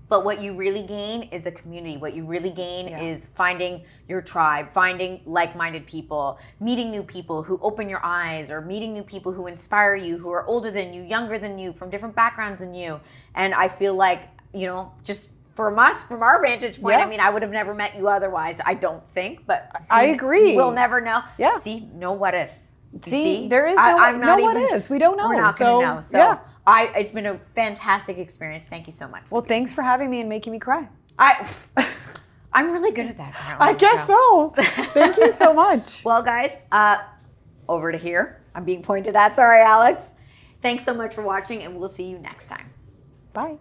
but what you really gain is a community. What you really gain is finding your tribe, finding like-minded people, meeting new people who open your eyes, or meeting new people who inspire you, who are older than you, younger than you, from different backgrounds than you. And I feel like, just from our vantage point, I mean, I would have never met you otherwise, I don't think, but I agree. We'll never know. Yeah. See, no what ifs. See, there is no what ifs. We don't know. We're not going to know. So It's been a fantastic experience. Thank you so much. Well, thanks for having me and making me cry. I'm really good at that, apparently. I guess so. Thank you so much. Well, guys, over to here. I'm being pointed at. Sorry, Alex. Thanks so much for watching, and we'll see you next time. Bye.